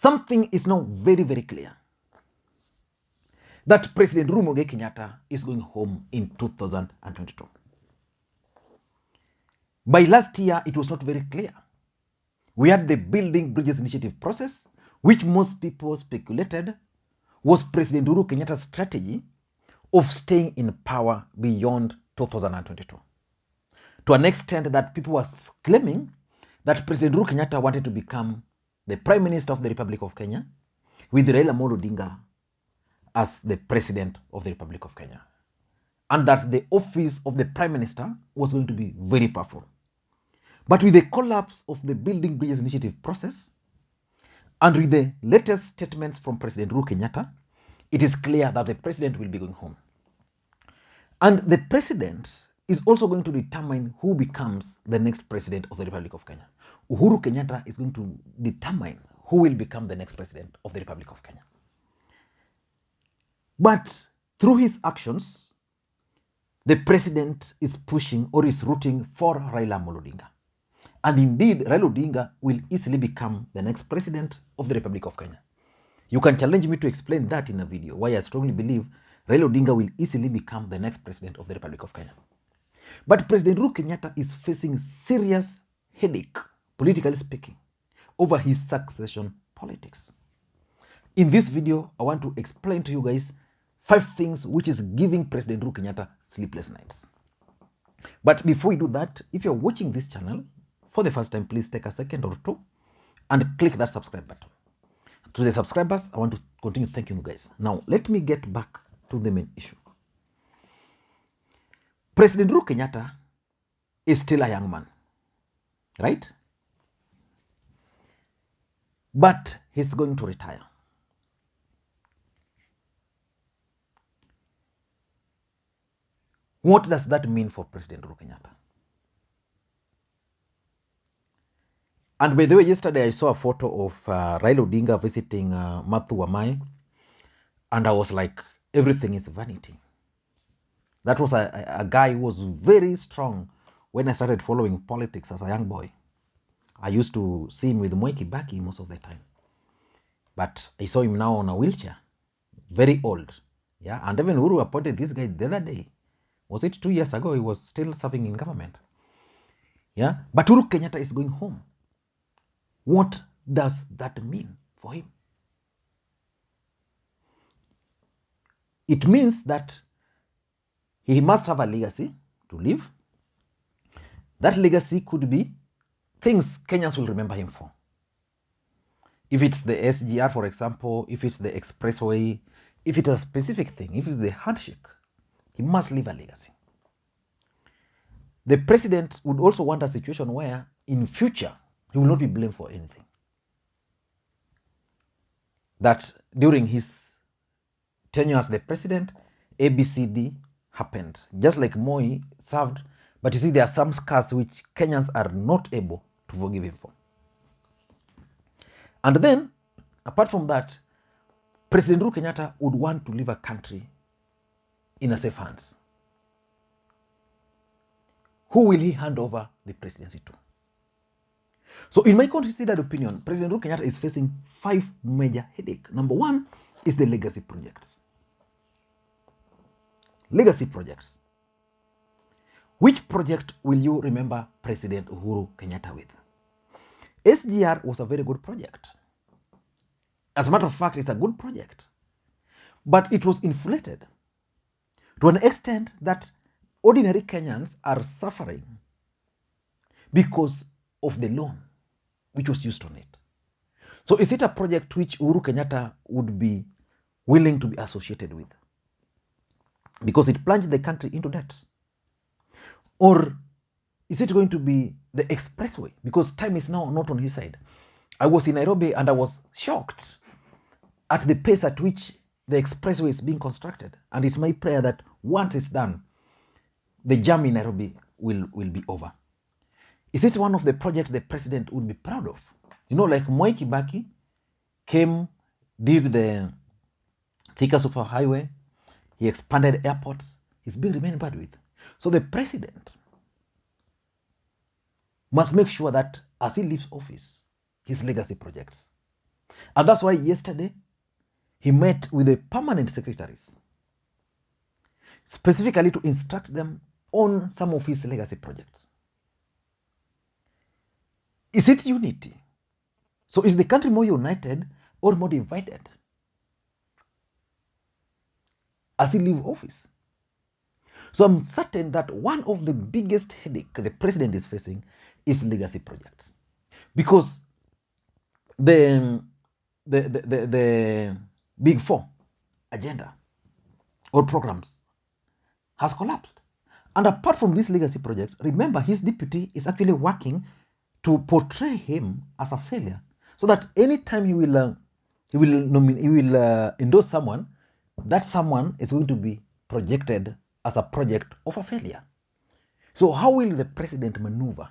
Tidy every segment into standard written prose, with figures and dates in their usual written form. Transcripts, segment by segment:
something is now very, very clear. That President Uhuru Kenyatta is going home in 2022. By last year, it was not very clear. We had the Building Bridges Initiative process, which most people speculated was President Uhuru Kenyatta's strategy of staying in power beyond 2022. To an extent that people were claiming that President Uhuru Kenyatta wanted to become the Prime Minister of the Republic of Kenya, with Raila Odinga as the President of the Republic of Kenya. And that the office of the Prime Minister was going to be very powerful. But with the collapse of the Building Bridges Initiative process, and with the latest statements from President Uhuru Kenyatta, it is clear that the President will be going home. And the President is also going to determine who becomes the next President of the Republic of Kenya. Uhuru Kenyatta is going to determine who will become the next President of the Republic of Kenya. But through his actions, the President is pushing or is rooting for Raila Odinga. And indeed, Raila Odinga will easily become the next President of the Republic of Kenya. You can challenge me to explain that in a video, why I strongly believe Raila Odinga will easily become the next President of the Republic of Kenya. But President Uhuru Kenyatta is facing serious headache, politically speaking, over his succession politics. In this video, I want to explain to you guys 5 things which is giving President Uhuru Kenyatta sleepless nights. But before we do that, if you're watching this channel for the first time, please take a second or two and click that subscribe button. To the subscribers, I want to continue thanking you guys. Now, let me get back to the main issue. President Uhuru Kenyatta is still a young man, right? But he's going to retire. What does that mean for President Uhuru Kenyatta? And by the way, yesterday I saw a photo of Raila Odinga visiting Mathu Wamai, and I was like, everything is vanity. That was a guy who was very strong when I started following politics as a young boy. I used to see him with Moi Kibaki most of the time. But I saw him now on a wheelchair, very old. Yeah, and even Uhuru appointed this guy the other day. Was it 2 years ago? He was still serving in government. Yeah, but Uhuru Kenyatta is going home. What does that mean for him? It means that he must have a legacy to leave. That legacy could be things Kenyans will remember him for. If it's the SGR, for example, if it's the expressway, if it's a specific thing, if it's the handshake, he must leave a legacy. The president would also want a situation where in future, he will not be blamed for anything. That during his tenure as the president, ABCD happened. Just like Moi served, but you see there are some scars which Kenyans are not able to forgive him for. And then, apart from that, President Uhuru Kenyatta would want to leave a country in a safe hands. Who will he hand over the presidency to? So in my considered opinion, President Uhuru Kenyatta is facing 5 major headaches. Number 1 is the legacy projects. Legacy projects. Which project will you remember President Uhuru Kenyatta with? SGR was a very good project. As a matter of fact, it's a good project. But it was inflated to an extent that ordinary Kenyans are suffering because of the loan which was used on it. So is it a project which Uhuru Kenyatta would be willing to be associated with? Because it plunged the country into debt. Or is it going to be the expressway? Because time is now not on his side. I was in Nairobi and I was shocked at the pace at which the expressway is being constructed. And it's my prayer that once it's done, the jam in Nairobi will be over. Is it one of the projects the president would be proud of? You know, like Moi Kibaki came, did the Thika Superhighway, he expanded airports, he's being remembered with. So the president must make sure that as he leaves office, his legacy projects And that's why yesterday he met with the permanent secretaries, specifically to instruct them on some of his legacy projects. Is it unity? So is the country more united or more divided as he leaves office? So I'm certain that one of the biggest headache the president is facing is legacy projects, because the big four agenda or programs has collapsed. And apart from these legacy projects, remember his deputy is actually working to portray him as a failure, so that anytime he will endorse someone, that someone is going to be projected as a project of a failure. So how will the president maneuver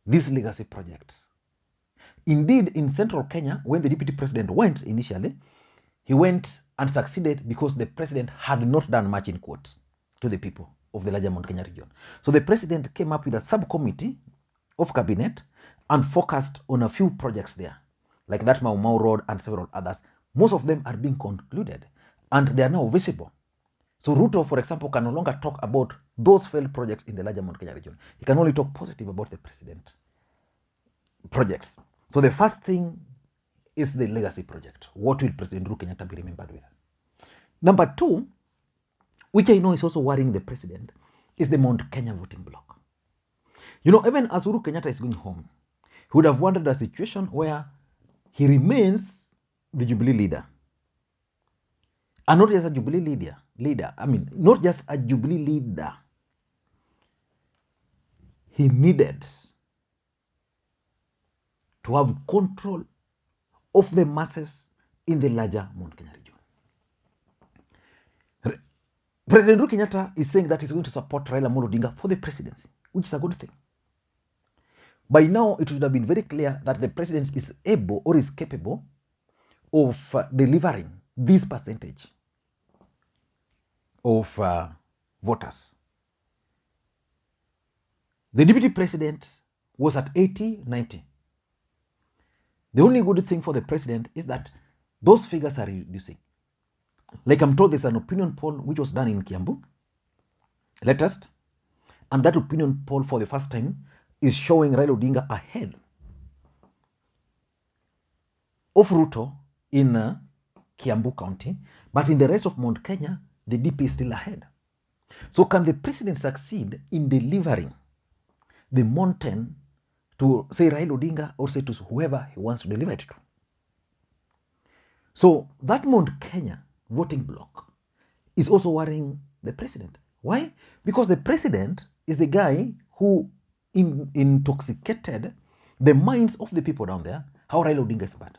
these legacy projects? Indeed, in central Kenya, when the deputy president went initially, he went and succeeded because the president had not done much, in quotes, to the people of the larger Mount Kenya region. So the president came up with a subcommittee of cabinet and focused on a few projects there, like that Mau Mau Road and several others. Most of them are being concluded and they are now visible. So Ruto, for example, can no longer talk about those failed projects in the larger Mount Kenya region. He can only talk positive about the president projects. So the first thing is the legacy project. What will President Uhuru Kenyatta be remembered with? Number two, which I know is also worrying the president, is the Mount Kenya voting bloc. You know, even as Uhuru Kenyatta is going home, he would have wanted a situation where he remains the Jubilee leader. And not just a Jubilee not just a Jubilee leader. He needed to have control of the masses in the larger Mount Kenya region. President Uhuru Kenyatta is saying that he's going to support Raila Odinga for the presidency, which is a good thing. By now, it would have been very clear that the president is able or is capable of delivering this percentage of voters. The deputy president was at 80, 90. The only good thing for the president is that those figures are reducing. Like I'm told, there's an opinion poll which was done in Kiambu latest, and that opinion poll for the first time is showing Raila Odinga ahead of Ruto in Kiambu County, but in the rest of Mount Kenya, the DP is still ahead. So can the president succeed in delivering the mountain to, say, Raila Odinga, or say to whoever he wants to deliver it to? So that Mount Kenya voting bloc is also worrying the president. Why? Because the president is the guy who intoxicated the minds of the people down there, how Raila Odinga is bad.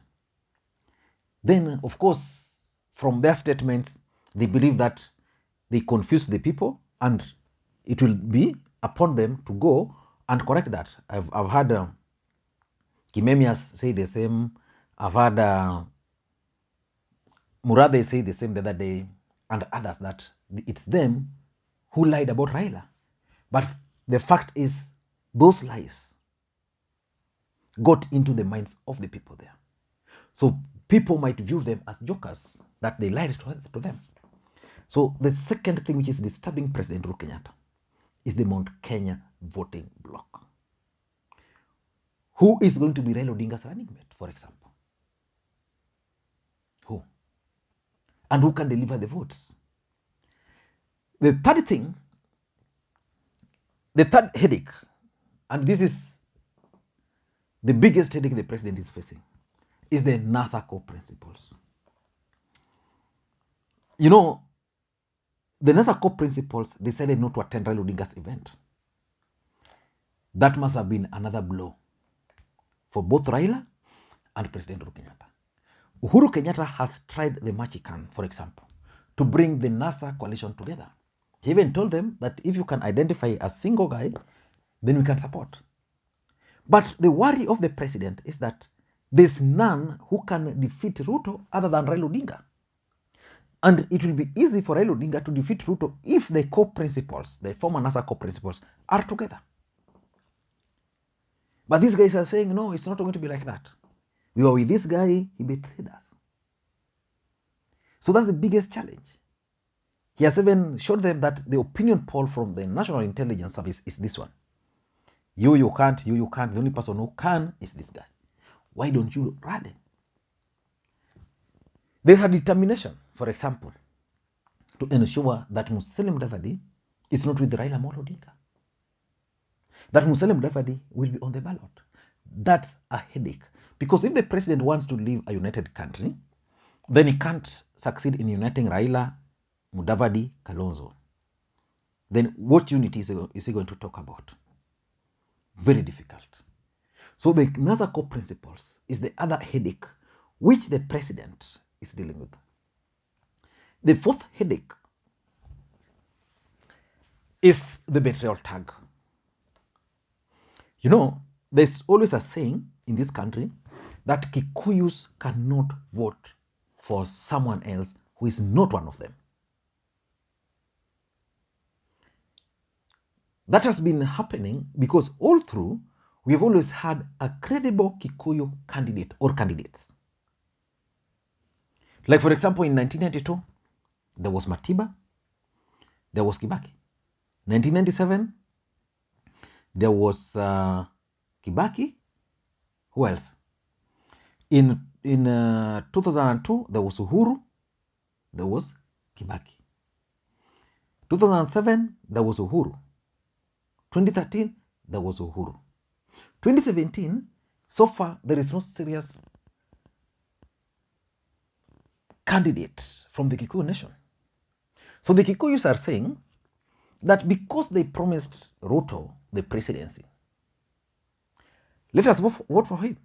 Then, of course, from their statements, they believe that they confuse the people and it will be upon them to go and correct that. I've heard Kimemias say the same. I've heard Murade say the same the other day, and others, that it's them who lied about Raila. But the fact is, those lies got into the minds of the people there. So people might view them as jokers, that they lied to them. So the second thing which is disturbing President Uhuru Kenyatta is the Mount Kenya voting bloc. Who is going to be Raila Odinga's running mate, for example? Who? And who can deliver the votes? The third thing, the third headache, and this is the biggest headache the president is facing, is the NASA core principles. You know, the NASA core principles decided not to attend Raila Odinga's event. That must have been another blow for both Raila and President Uhuru Kenyatta. Uhuru Kenyatta has tried the much he can, for example, to bring the NASA coalition together. He even told them that if you can identify a single guy, then we can support. But the worry of the president is that there's none who can defeat Ruto other than Raila Odinga. And it will be easy for Raila Odinga to defeat Ruto if the core principles, the former NASA core principles, are together. But these guys are saying, no, it's not going to be like that. We were with this guy, he betrayed us. So that's the biggest challenge. He has even showed them that the opinion poll from the National Intelligence Service is this one. You can't, you can't. The only person who can is this guy. Why don't you run it? There's a determination, for example, to ensure that Musalia Mudavadi is not with Raila Odinga. That Musalia Mudavadi will be on the ballot. That's a headache. Because if the president wants to leave a united country, then he can't succeed in uniting Raila, Mudavadi, Kalonzo. Then what unity is he going to talk about? Very difficult. So the NASA core principles is the other headache which the president is dealing with. The fourth headache is the betrayal tag. You know, there's always a saying in this country that Kikuyus cannot vote for someone else who is not one of them. That has been happening because all through, we have always had a credible Kikuyu candidate or candidates. Like, for example, in 1992, there was Matiba, there was Kibaki. 1997, there was Kibaki. Who else? In 2002, there was Uhuru, there was Kibaki. 2007, there was Uhuru. 2013, there was Uhuru. 2017, so far, there is no serious candidate from the Kikuyu nation. So the Kikuyus are saying that because they promised Ruto the presidency, let us vote for him.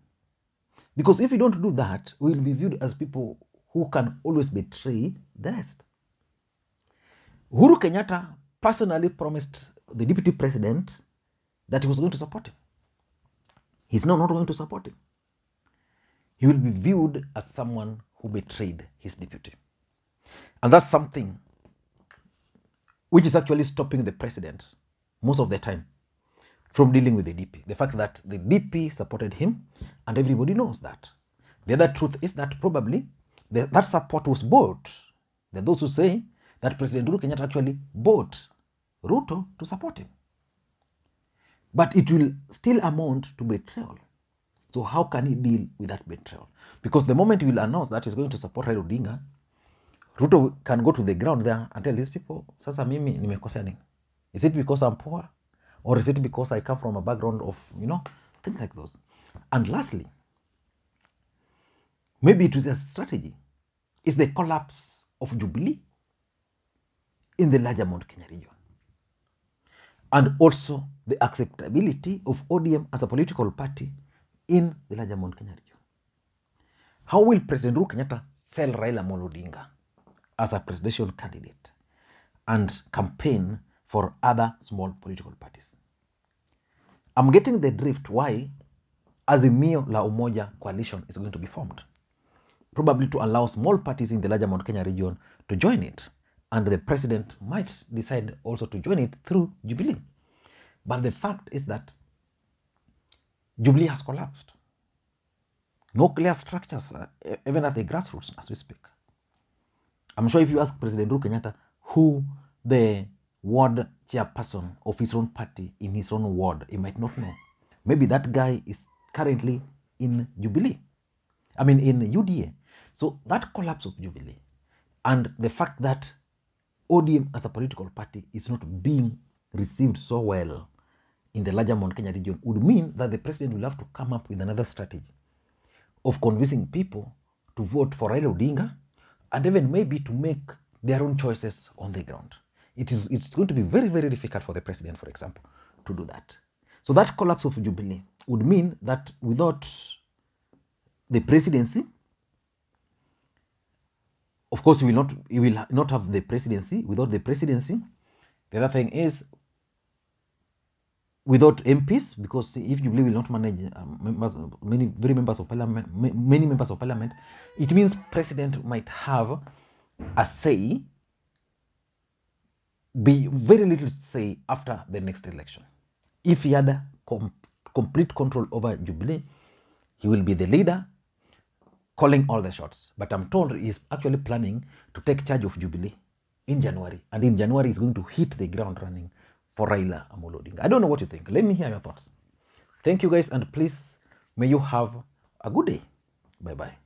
Because if we don't do that, we will be viewed as people who can always betray the rest. Uhuru Kenyatta personally promised the deputy president that he was going to support him. He's now not going to support him. He will be viewed as someone who betrayed his deputy. And that's something which is actually stopping the president most of the time from dealing with the DP. The fact that the DP supported him and everybody knows that. The other truth is that probably that support was bought. There are those who say that President Uhuru Kenyatta actually bought Ruto to support him. But it will still amount to betrayal. So how can he deal with that betrayal? Because the moment he will announce that he's going to support Raila Odinga, Ruto can go to the ground there and tell these people, sasa mimi nimekosea nini? Is it because I'm poor? Or is it because I come from a background of, things like those? And lastly, maybe it is a strategy, is the collapse of Jubilee in the larger Mount Kenya region. And also the acceptability of ODM as a political party in the larger Mount Kenya region. How will President Uhuru Kenyatta sell Raila Odinga as a presidential candidate and campaign for other small political parties? I'm getting the drift why Azimio la Umoja coalition is going to be formed. Probably to allow small parties in the larger Mount Kenya region to join it. And the president might decide also to join it through Jubilee. But the fact is that Jubilee has collapsed. No clear structures, even at the grassroots as we speak. I'm sure if you ask President Uhuru Kenyatta who the ward chairperson of his own party in his own ward, he might not know. Maybe that guy is currently in Jubilee. In UDA. So that collapse of Jubilee and the fact that ODM as a political party is not being received so well in the larger Mount Kenya region would mean that the president will have to come up with another strategy of convincing people to vote for Raila Odinga and even maybe to make their own choices on the ground. It's going to be very, very difficult for the president, for example, to do that. So that collapse of Jubilee would mean that without the presidency, of course, he will not have the presidency. Without the presidency, the other thing is without MPs, because if Jubilee will not manage many members of parliament, it means president might have a say, be very little say after the next election. If he had complete control over Jubilee, he will be the leader. calling all the shots. But I'm told he's actually planning to take charge of Jubilee in January. And in January, he's going to hit the ground running for Raila Odinga. I don't know what you think. Let me hear your thoughts. Thank you guys, and please, may you have a good day. Bye-bye.